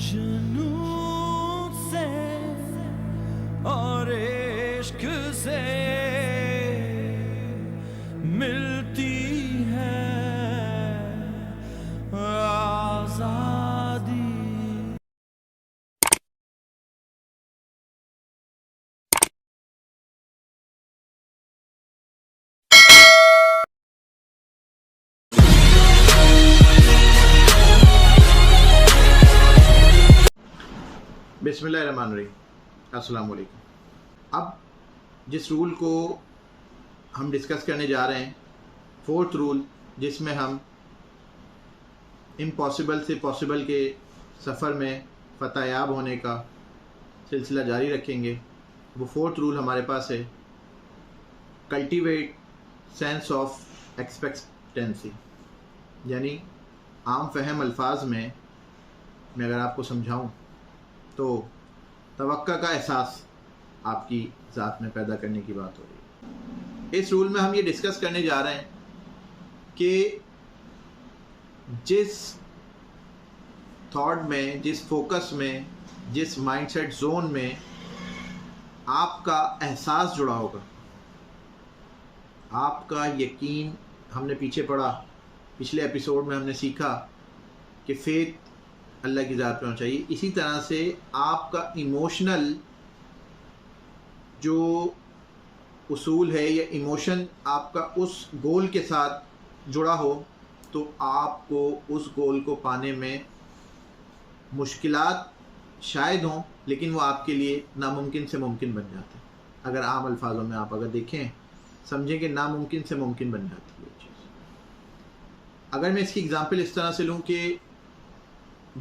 جنون سے اور عشق سے ملتی ہے آزادی. بسم اللہ الرحمن الرحیم. السلام علیکم. اب جس رول کو ہم ڈسکس کرنے جا رہے ہیں، فورتھ رول، جس میں ہم امپاسبل سے پاسبل کے سفر میں فتح یاب ہونے کا سلسلہ جاری رکھیں گے، وہ فورتھ رول ہمارے پاس ہے: کلٹیویٹ سینس آف ایکسپیکٹنسی. یعنی عام فہم الفاظ میں اگر آپ کو سمجھاؤں تو توقع کا احساس آپ کی ذات میں پیدا کرنے کی بات ہو رہی ہے. اس رول میں ہم یہ ڈسکس کرنے جا رہے ہیں کہ جس تھاٹ میں، جس فوکس میں، جس مائنڈ سیٹ زون میں آپ کا احساس جڑا ہوگا، آپ کا یقین. ہم نے پیچھے پڑھا، پچھلے ایپیسوڈ میں ہم نے سیکھا کہ فیتھ اللہ کی ذات پہ ہونا چاہیے. اسی طرح سے آپ کا ایموشنل جو اصول ہے یا ایموشن آپ کا اس گول کے ساتھ جڑا ہو تو آپ کو اس گول کو پانے میں مشکلات شاید ہوں، لیکن وہ آپ کے لیے ناممکن سے ممکن بن جاتے ہیں. اگر عام الفاظوں میں آپ اگر دیکھیں، سمجھیں کہ ناممکن سے ممکن بن جاتی ہے وہ چیز. اگر میں اس کی اگزامپل اس طرح سے لوں کہ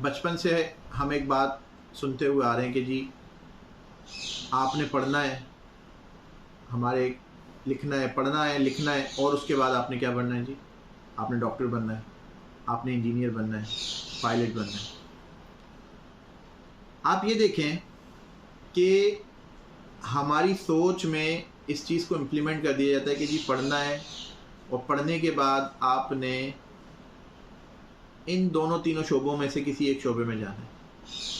بچپن سے ہم ایک بات سنتے ہوئے آ رہے ہیں کہ جی آپ نے پڑھنا ہے، ہمارے لکھنا ہے، پڑھنا ہے، لکھنا ہے، اور اس کے بعد آپ نے کیا بننا ہے؟ جی آپ نے ڈاکٹر بننا ہے، آپ نے انجینئر بننا ہے، پائلٹ بننا ہے. آپ یہ دیکھیں کہ ہماری سوچ میں اس چیز کو امپلیمنٹ کر دیا جاتا ہے کہ جی پڑھنا ہے، اور پڑھنے کے بعد آپ نے ان دونوں تینوں شعبوں میں سے کسی ایک شعبے میں جانا ہے.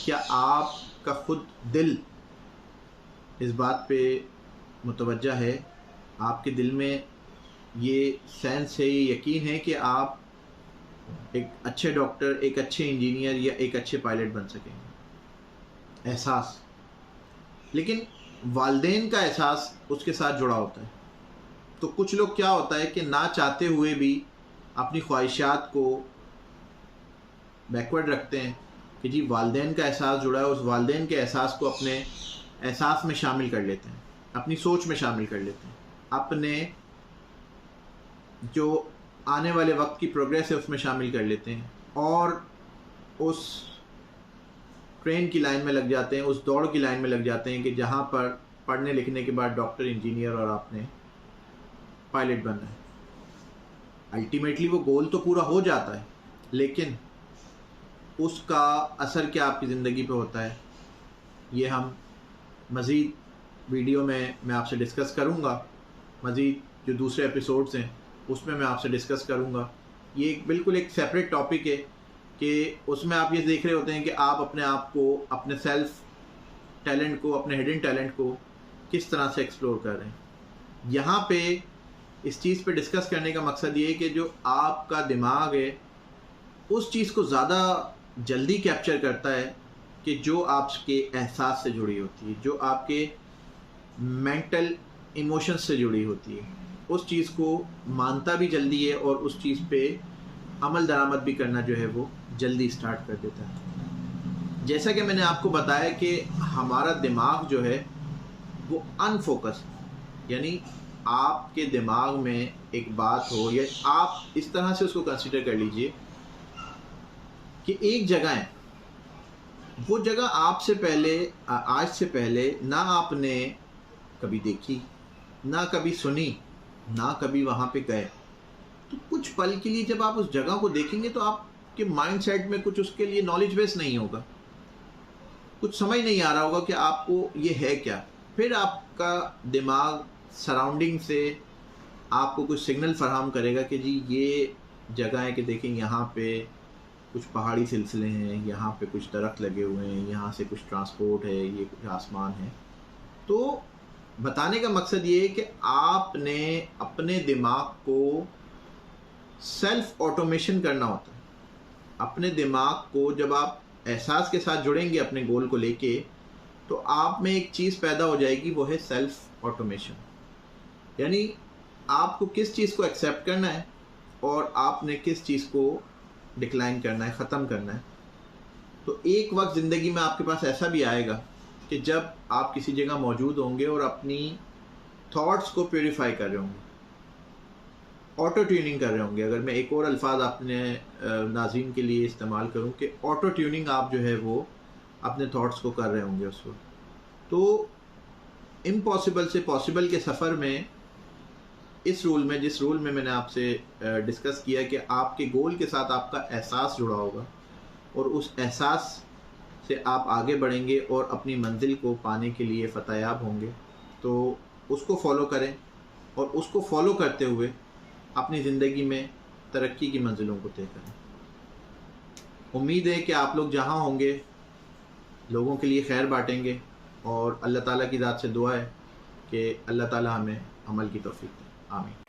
کیا آپ کا خود دل اس بات پہ متوجہ ہے؟ آپ کے دل میں یہ سینس ہے، یہ یقین ہے کہ آپ ایک اچھے ڈاکٹر، ایک اچھے انجینئر یا ایک اچھے پائلٹ بن سکیں گے؟ احساس. لیکن والدین کا احساس اس کے ساتھ جڑا ہوتا ہے. تو کچھ لوگ کیا ہوتا ہے کہ نہ چاہتے ہوئے بھی اپنی خواہشات کو بیکورڈ رکھتے ہیں کہ جی والدین کا احساس جڑا ہے، اس والدین کے احساس کو اپنے احساس میں شامل کر لیتے ہیں، اپنی سوچ میں شامل کر لیتے ہیں، اپنے جو آنے والے وقت کی پروگریس ہے اس میں شامل کر لیتے ہیں، اور اس ٹرین کی لائن میں لگ جاتے ہیں، اس دوڑ کی لائن میں لگ جاتے ہیں کہ جہاں پر پڑھنے لکھنے کے بعد ڈاکٹر، انجینئر اور آپ نے پائلٹ بننا ہے. الٹیمیٹلی وہ گول تو پورا ہو جاتا ہے، لیکن اس کا اثر کیا آپ کی زندگی پہ ہوتا ہے، یہ ہم مزید ویڈیو میں آپ سے ڈسکس کروں گا. مزید جو دوسرے ایپیسوڈز ہیں اس میں آپ سے ڈسکس کروں گا. یہ بالکل ایک سیپریٹ ٹاپک ہے کہ اس میں آپ یہ دیکھ رہے ہوتے ہیں کہ آپ اپنے آپ کو، اپنے سیلف ٹیلنٹ کو، اپنے ہڈن ٹیلنٹ کو کس طرح سے ایکسپلور کر رہے ہیں. یہاں پہ اس چیز پہ ڈسکس کرنے کا مقصد یہ ہے کہ جو آپ کا دماغ ہے اس چیز کو زیادہ جلدی کیپچر کرتا ہے کہ جو آپ کے احساس سے جڑی ہوتی ہے، جو آپ کے مینٹل ایموشنز سے جڑی ہوتی ہے. اس چیز کو مانتا بھی جلدی ہے اور اس چیز پہ عمل درآمد بھی کرنا جو ہے وہ جلدی سٹارٹ کر دیتا ہے. جیسا کہ میں نے آپ کو بتایا کہ ہمارا دماغ جو ہے وہ ان فوکس، یعنی آپ کے دماغ میں ایک بات ہو، یا آپ اس طرح سے اس کو کنسیڈر کر لیجئے کہ ایک جگہ ہے، وہ جگہ آپ سے پہلے، آج سے پہلے نہ آپ نے کبھی دیکھی، نہ کبھی سنی، نہ کبھی وہاں پہ گئے. تو کچھ پل کے لیے جب آپ اس جگہ کو دیکھیں گے تو آپ کے مائنڈ سیٹ میں کچھ اس کے لیے نالج بیس نہیں ہوگا، کچھ سمجھ نہیں آ رہا ہوگا کہ آپ کو یہ ہے کیا. پھر آپ کا دماغ سراؤنڈنگ سے آپ کو کچھ سگنل فراہم کرے گا کہ جی یہ جگہ ہے کہ دیکھیں یہاں پہ کچھ پہاڑی سلسلے ہیں، یہاں پہ کچھ درخت لگے ہوئے ہیں، یہاں سے کچھ ٹرانسپورٹ ہے، یہ کچھ آسمان ہے. تو بتانے کا مقصد یہ ہے کہ آپ نے اپنے دماغ کو سیلف آٹومیشن کرنا ہوتا ہے. اپنے دماغ کو جب آپ احساس کے ساتھ جڑیں گے اپنے گول کو لے کے، تو آپ میں ایک چیز پیدا ہو جائے گی، وہ ہے سیلف آٹومیشن. یعنی آپ کو کس چیز کو ایکسیپٹ کرنا ہے اور آپ نے کس چیز کو ڈکلائن کرنا ہے، ختم کرنا ہے. تو ایک وقت زندگی میں آپ کے پاس ایسا بھی آئے گا کہ جب آپ کسی جگہ موجود ہوں گے اور اپنی تھاٹس کو پیوریفائی کر رہے ہوں گے، آٹو ٹیوننگ کر رہے ہوں گے. اگر میں ایک اور الفاظ اپنے ناظرین کے لیے استعمال کروں کہ آٹو ٹیوننگ آپ جو ہے وہ اپنے تھاٹس کو کر رہے ہوں گے اس وقت. تو امپاسبل سے پاسبل کے سفر میں اس رول میں، جس رول میں نے آپ سے ڈسکس کیا کہ آپ کے گول کے ساتھ آپ کا احساس جڑا ہوگا اور اس احساس سے آپ آگے بڑھیں گے اور اپنی منزل کو پانے کے لیے فتح یاب ہوں گے. تو اس کو فالو کریں اور اس کو فالو کرتے ہوئے اپنی زندگی میں ترقی کی منزلوں کو طے کریں. امید ہے کہ آپ لوگ جہاں ہوں گے لوگوں کے لیے خیر بانٹیں گے، اور اللہ تعالیٰ کی ذات سے دعا ہے کہ اللہ تعالیٰ ہمیں عمل کی توفیق دے. آمین.